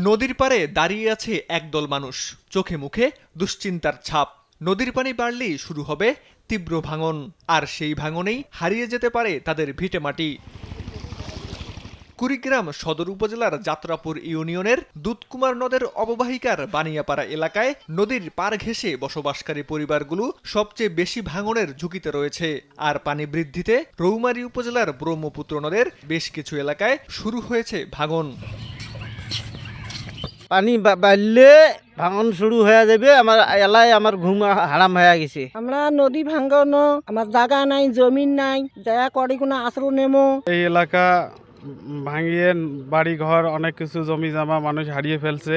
নদীর পাড়ে দাঁড়িয়ে আছে একদল মানুষ, চোখে মুখে দুশ্চিন্তার ছাপ। নদীর পানি বাড়লেই শুরু হবে তীব্র ভাঙন, আর সেই ভাঙনেই হারিয়ে যেতে পারে তাদের ভিটেমাটি। কুড়িগ্রাম সদর উপজেলার যাত্রাপুর ইউনিয়নের দুধকুমার নদের অববাহিকার বানিয়াপাড়া এলাকায় নদীর পাড় ঘেঁষে বসবাসকারী পরিবারগুলো সবচেয়ে বেশি ভাঙনের ঝুঁকিতে রয়েছে। আর পানি বৃদ্ধিতে রৌমারী উপজেলার ব্রহ্মপুত্র নদের বেশ কিছু এলাকায় শুরু হয়েছে ভাঙন। পানি বাড়লে ভাঙন শুরু হয়ে যাবে। আমার এলাকায় আমার ঘুম হারাম হয়ে গেছে। আমরা নদী ভাঙানো, আমার জায়গা নাই, জমিন নাই, দয়া করে কোনো আশ্রয় নেবো। এই এলাকা ভাঙিয়ে বাড়ি ঘর অনেক কিছু জমি জমা মানুষ হারিয়ে ফেলছে।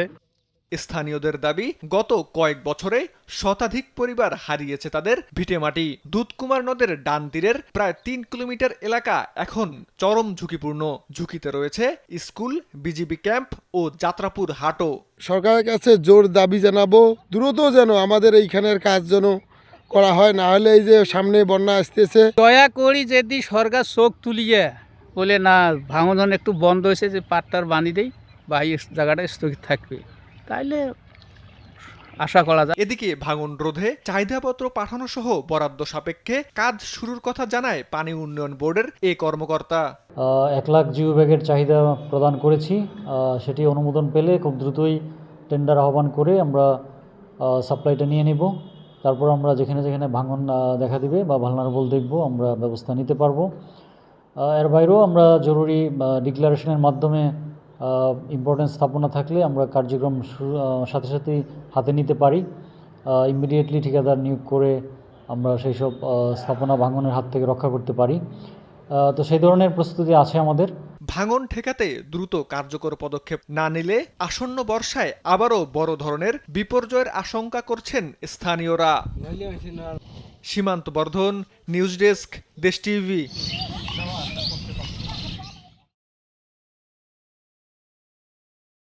স্থানীয়দের দাবি, গত কয়েক বছরে শতাধিক পরিবার হারিয়েছে তাদের ভিটেমাটি। দুধকুমার নদের ডান তীরের প্রায় ৩ কিলোমিটার এলাকা এখন চরম ঝুঁকিপূর্ণ। ঝুঁকিতে রয়েছে স্কুল, বিজিবি ক্যাম্প ও যাত্রাপুর হাটও। সরকারের কাছে জোর দাবি জানাবো, দ্রুত যেন আমাদের এইখানের কাজ যেন করা হয়, না হলে এই যে সামনে বন্যা আসতেছে। দয়া করি যদি সরকার চোখ তুলিয়ে বলে না ভাঙন একটু বন্ধ হয়েছে, যে পাটটার বানিয়ে দেয় বা এই জায়গাটা স্থগিত থাকবে, তাইলে আশা করা যায়। এদিকে ভাঙন রোধে চাহিদাপত্র পাঠানো সহ বরাদ্দ সাপেক্ষে কাজ শুরুর কথা জানায় পানি উন্নয়ন বোর্ডের এ কর্মকর্তা। 1 লাখ জিও ব্যাগের চাহিদা প্রদান করেছি। সেটি অনুমোদন পেলে খুব দ্রুতই টেন্ডার আহ্বান করে আমরা সাপ্লাইটা নিয়ে নেব। তারপর আমরা যেখানে যেখানে ভাঙন দেখা দিবে বা ভালনারেবল দেখব, আমরা ব্যবস্থা নিতে পারবো। এর বাইরেও আমরা জরুরি ডিক্লারেশনের মাধ্যমে ইম্পর্টেন্স স্থাপনা থাকলে আমরা কার্যক্রম সাথে সাথেই হাতে নিতে পারি। ইমিডিয়েটলি ঠিকাদার নিয়োগ করে আমরা সেই সব স্থাপনা ভাঙনের হাত থেকে রক্ষা করতে পারি। তো সেই ধরনের প্রস্তুতি আছে আমাদের। ভাঙন ঠেকাতে দ্রুত কার্যকর পদক্ষেপ না নিলে আসন্ন বর্ষায় আবারও বড় ধরনের বিপর্যয়ের আশঙ্কা করছেন স্থানীয়রা। সীমান্ত বর্ধন, নিউজ ডেস্ক, দেশ টিভি।